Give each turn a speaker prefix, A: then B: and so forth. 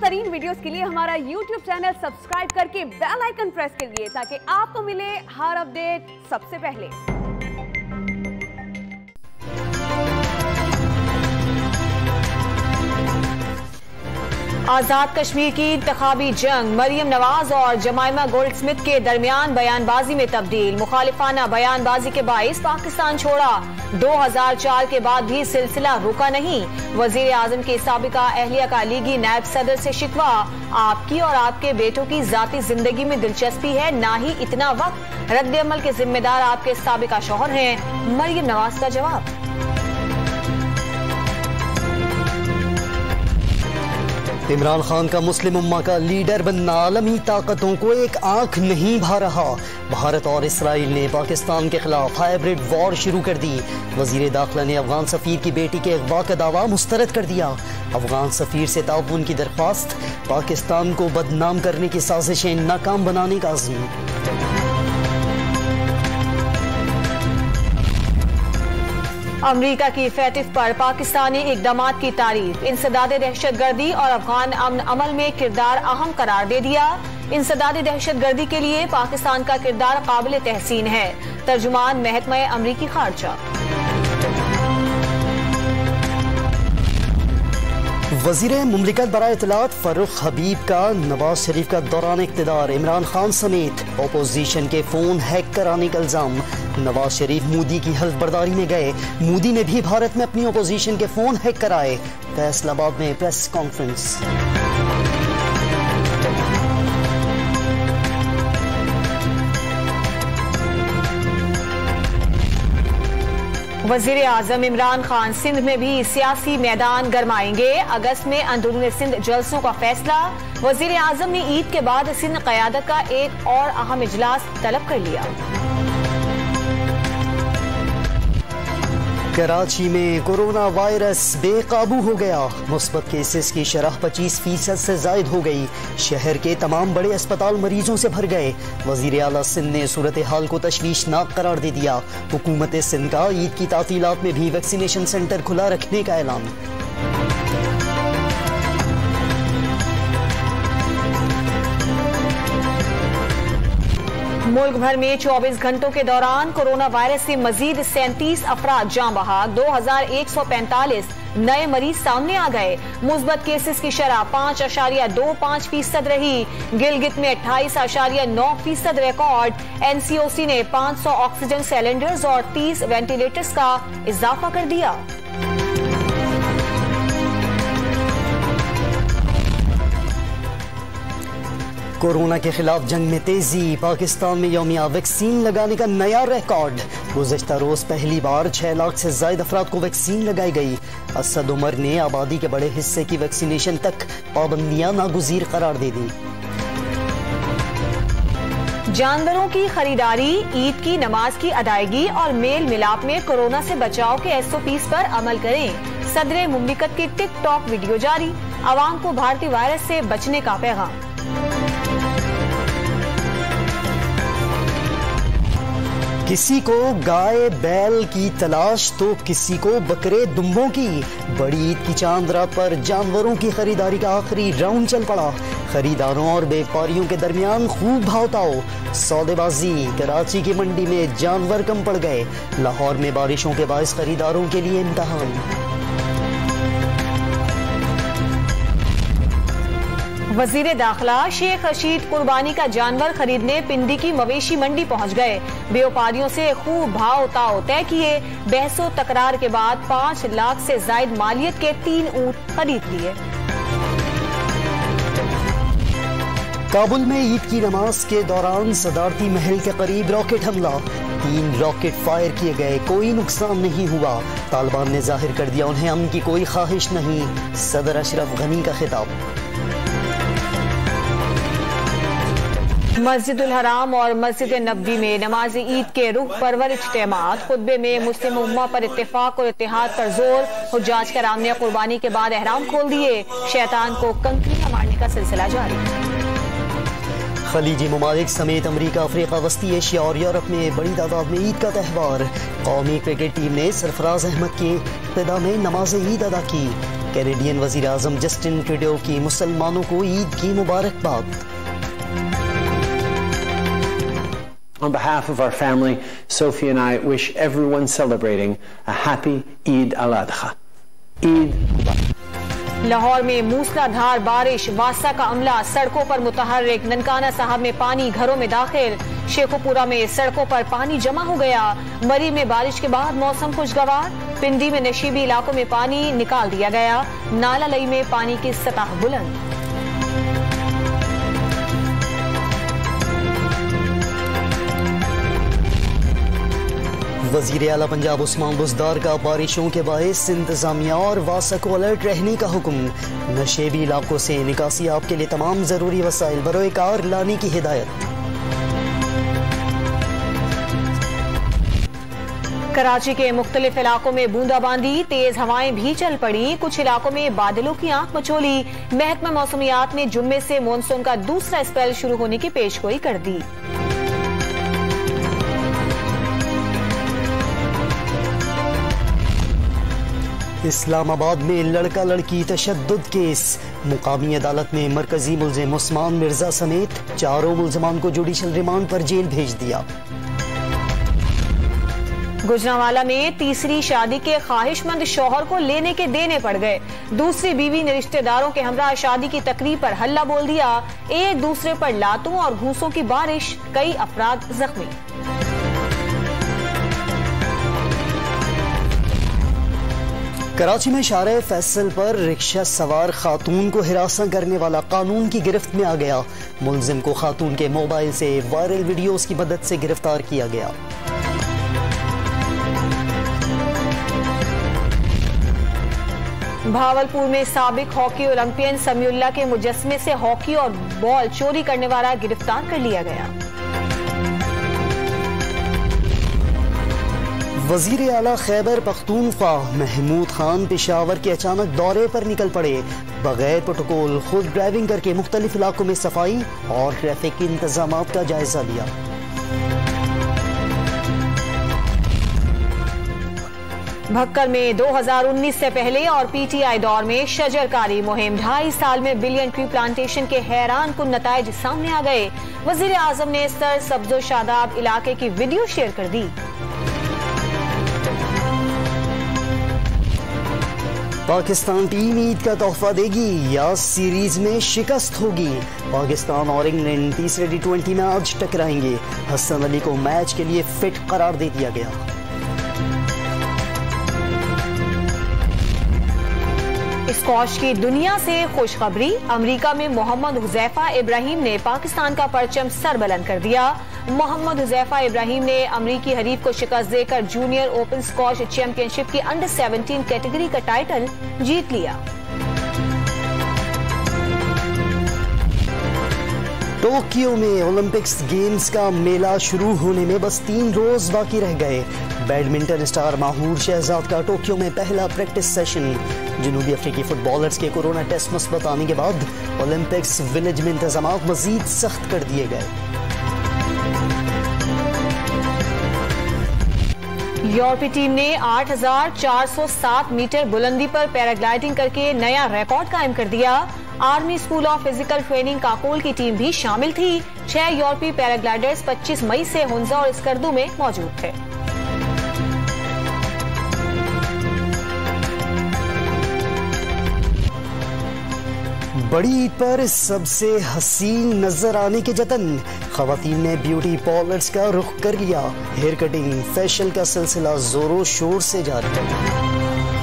A: तरीन वीडियोस के लिए हमारा YouTube चैनल सब्सक्राइब करके बेल आइकन प्रेस करिए ताकि आपको मिले हर अपडेट सबसे पहले। आजाद कश्मीर की इंतखाबी जंग, मरियम नवाज और जमाइमा गोल्डस्मिथ के दरमियान बयानबाजी में तब्दील। मुखालिफाना बयानबाजी के बाइस पाकिस्तान छोड़ा। 2004 के बाद भी सिलसिला रुका नहीं। वजीर आजम के साबिका अहलिया का लीगी नायब सदर से शिकवा, आपकी और आपके बेटों की जाती जिंदगी में दिलचस्पी है, ना ही इतना वक्त। रद्द अमल के जिम्मेदार आपके साबिका शौहर हैं, मरियम नवाज का जवाब।
B: इमरान खान का मुस्लिम उम्मा का लीडर बनना आलमी ताकतों को एक आंख नहीं भा रहा। भारत और इसराइल ने पाकिस्तान के खिलाफ हाइब्रिड वॉर शुरू कर दी। वजीर दाखिला ने अफगान सफीर की बेटी के अगवा का दावा मुस्तरद कर दिया। अफगान सफीर से ताउन की दरख्वास्त, पाकिस्तान को बदनाम करने की साजिशें नाकाम बनाने का अज़्म।
A: अमरीका की फैटिफ पर पाकिस्तानी इकदामात की तारीफ। इंसदाद दहशतगर्दी और अफगान अमन अमल में किरदार अहम करार दे दिया। इंसदाद दहशतगर्दी के लिए पाकिस्तान का किरदार काबिल तहसीन है। तर्जुमान महकमा अमरीकी खारजा।
B: वजीर मुमलिकत बराए इत्तलात फर्रुख हबीब का नवाज शरीफ का दौरान इक़्तिदार इमरान खान समेत अपोजिशन के फोन हैक कराने का इल्जाम। नवाज शरीफ मोदी की हल्फ बर्दारी में गए। मोदी ने भी भारत में अपनी अपोजिशन के फोन हैक कराए। फैसलाबाद में प्रेस कॉन्फ्रेंस।
A: वजीर आजम इमरान खान सिंध में भी सियासी मैदान गरमाएंगे। अगस्त में अंदरूनी सिंध जलसों का फैसला। वजीर आजम ने ईद के बाद सिंध क़यादत का एक और अहम इजलास तलब कर लिया।
B: कराची में कोरोना वायरस बेकाबू हो गया। मुस्बत केसेस की शरह 25% से जायद हो गई। शहर के तमाम बड़े अस्पताल मरीजों से भर गए। वजीर आला सिंध ने सूरत हाल को तशवीशनाक करार दे दिया। हुकूमत सिंध का ईद की तातीलात में भी वैक्सीनेशन सेंटर खुला रखने का ऐलान।
A: मुल्क भर में 24 घंटों के दौरान कोरोना वायरस से मजीद 37 अफराद जान बहक। 2145 नए मरीज सामने आ गए। मुस्बत केसेस की शरह 5.25% रही। गिलगित में 28.9% रिकॉर्ड। एनसीओसी ने 500 ऑक्सीजन सिलेंडर्स और 30 वेंटिलेटर्स का इजाफा कर दिया।
B: कोरोना के खिलाफ जंग में तेजी। पाकिस्तान में यौमिया वैक्सीन लगाने का नया रिकॉर्ड। गुज़श्ता रोज पहली बार 6 लाख से ज्यादा अफराद को वैक्सीन लगाई गई। असद उमर ने आबादी के बड़े हिस्से की वैक्सीनेशन तक पाबंदियां नागुज़ीर करार दे दी।
A: जानवरों की खरीदारी, ईद की नमाज की अदायगी और मेल मिलाप में कोरोना से बचाव के SOPs पर अमल करें। सदर मुमलिकत की टिकटॉक वीडियो जारी। आवाम को भारतीय वायरस से बचने का पैगाम।
B: किसी को गाय बैल की तलाश तो किसी को बकरे दुम्बों की। बड़ी ईद की चांद रात पर जानवरों की खरीदारी का आखिरी राउंड चल पड़ा। खरीदारों और व्यापारियों के दरमियान खूब भावताओ, सौदेबाजी। कराची की मंडी में जानवर कम पड़ गए। लाहौर में बारिशों के बायस खरीदारों के लिए इम्तहान।
A: वजीर दाखिला शेख रशीद कुर्बानी का जानवर खरीदने पिंडी की मवेशी मंडी पहुंच गए। व्यापारियों से खूब भाव ताव तय किए। बहसो तकरार के बाद 5 लाख से जायद मालियत के 3 ऊंट खरीद लिए।
B: काबुल में ईद की नमाज के दौरान सदारती महल के करीब रॉकेट हमला। 3 रॉकेट फायर किए गए, कोई नुकसान नहीं हुआ। तालिबान ने जाहिर कर दिया उन्हें अमन की कोई ख्वाहिश नहीं। सदर अशरफ गनी का खिताब।
A: मस्जिदुल हराम और मस्जिद नबवी में नमाज ईद के रुख परवर इज्तिमात। खुतबे में मुस्लिम उम्मा पर इत्तेफाक और इत्तेहाद पर जोर। हुज्जाज कराम ने कुर्बानी के बाद एहराम खोल दिए। शैतान को कंकरियां मारने का सिलसिला जारी।
B: खलीजी ममालिक समेत अमरीका, अफ्रीका, वस्ती एशिया और यूरोप में बड़ी तादाद में ईद का त्यौहार। कौमी क्रिकेट टीम ने सरफराज अहमद की इब्तिदा में नमाज ईद अदा की। कैनेडियन वजीर आजम जस्टिन ट्रूडो की मुसलमानों को ईद की मुबारकबाद।
C: On behalf of our family, Sophie and I wish everyone celebrating a happy Eid al-Adha. Eid Mubarak.
A: Lahore में मूसलाधार बारिश, वासा का अमला, सड़कों पर मुतहर्रिक, ननकाना साहब में पानी घरों में दाखिल, शेखोपुरा में सड़कों पर पानी जमा हो गया। मरी में बारिश के बाद मौसम खुशगवार, पिंडी में नशीबी इलाकों में पानी निकाल दिया गया, नाला लई में पानी की सतह बुलंद।
B: वजीर आला पंजाब उस्मान बुज़दार का बारिशों के बायस इंतजामिया और वासा को अलर्ट रहने का हुक्म। नशेबी इलाकों से निकासी आप के लिए तमाम जरूरी वसाइल बरोएकार लाने की हिदायत।
A: कराची के मुख्तलिफ इलाकों में बूंदाबांदी, तेज हवाएं भी चल पड़ी, कुछ इलाकों में बादलों की आंख मचोली। महकमा मौसमियात ने जुम्मे से मानसून का दूसरा स्पेल शुरू होने की पेशगोई कर दी।
B: इस्लामाबाद में लड़का लड़की तशद्दुद केस, मुकामी अदालत ने मरकजी मुल्जिम उस्मान मिर्जा समेत 4 मुल्जमान को जुडिशल रिमांड पर जेल भेज दिया।
A: गुजरांवाला में तीसरी शादी के ख्वाहिशमंद शौहर को लेने के देने पड़ गए। दूसरी बीवी ने रिश्तेदारों के हमरा शादी की तकरीब पर हल्ला बोल दिया। एक दूसरे पर लातों और घूसों की बारिश, कई अफराद जख्मी।
B: कराची में शारे फैसल पर रिक्शा सवार खातून को हिरासत करने वाला कानून की गिरफ्त में आ गया। मुल्जिम को खातून के मोबाइल से वायरल वीडियोस की मदद से गिरफ्तार किया गया।
A: भावलपुर में साबिक हॉकी ओलंपियन समीउल्लाह के मुजस्समे से हॉकी और बॉल चोरी करने वाला गिरफ्तार कर लिया गया।
B: वजीर आला खैबर पख्तूनख्वा महमूद खान पेशावर के अचानक दौरे पर निकल पड़े। बगैर प्रोटोकॉल खुद ड्राइविंग करके मुख्तलिफ इलाकों में सफाई और ट्रैफिक के इंतजामात का जायजा लिया।
A: भक्कर में 2019 से पहले और पीटीआई दौर में शजरकारी मुहिम, 2.5 साल में बिलियन ट्री प्लांटेशन के हैरान कुन नताइज सामने आ गए। वजीर आजम ने सर सब्जो शादाब इलाके की वीडियो शेयर कर दी।
B: पाकिस्तान टीम ईद का तोहफा देगी या सीरीज में शिकस्त होगी। पाकिस्तान और इंग्लैंड तीसरे T20 में आज टकराएंगे। हसन अली को मैच के लिए फिट करार दे दिया गया।
A: स्कॉश की दुनिया से खुशखबरी, अमेरिका में मोहम्मद हुजैफा इब्राहिम ने पाकिस्तान का परचम सरबुलंद कर दिया। मोहम्मद हुजैफा इब्राहिम ने अमरीकी हरीफ को शिकस्त देकर जूनियर ओपन स्कॉश चैंपियनशिप की अंडर 17 कैटेगरी का टाइटल जीत लिया।
B: टोक्यो में ओलंपिक्स गेम्स का मेला शुरू होने में बस 3 रोज बाकी रह गए। बैडमिंटन स्टार माहूर शहजाद का टोक्यो में पहला प्रैक्टिस सेशन। जनूबी अफ्रीकी फुटबॉलर्स के कोरोना टेस्ट मुस्बत आने के बाद ओलंपिक्स विलेज में इंतजाम मजीद सख्त कर दिए गए।
A: यूरोपीय टीम ने 8,407 मीटर बुलंदी पर पैराग्लाइडिंग करके नया रिकॉर्ड कायम कर दिया। Army school of physical training Kakul की टीम भी शामिल थी। 6 यूरोपीय पैराग्लाइडर्स 25 मई से हुंजा और स्कर्दू में मौजूद थे।
B: बड़ी ईद पर सबसे हसीन नजर आने के जतन, खवातीन ने ब्यूटी पार्लर्स का रुख कर लिया। हेयर कटिंग, फेशियल का सिलसिला जोरों शोर से जारी है।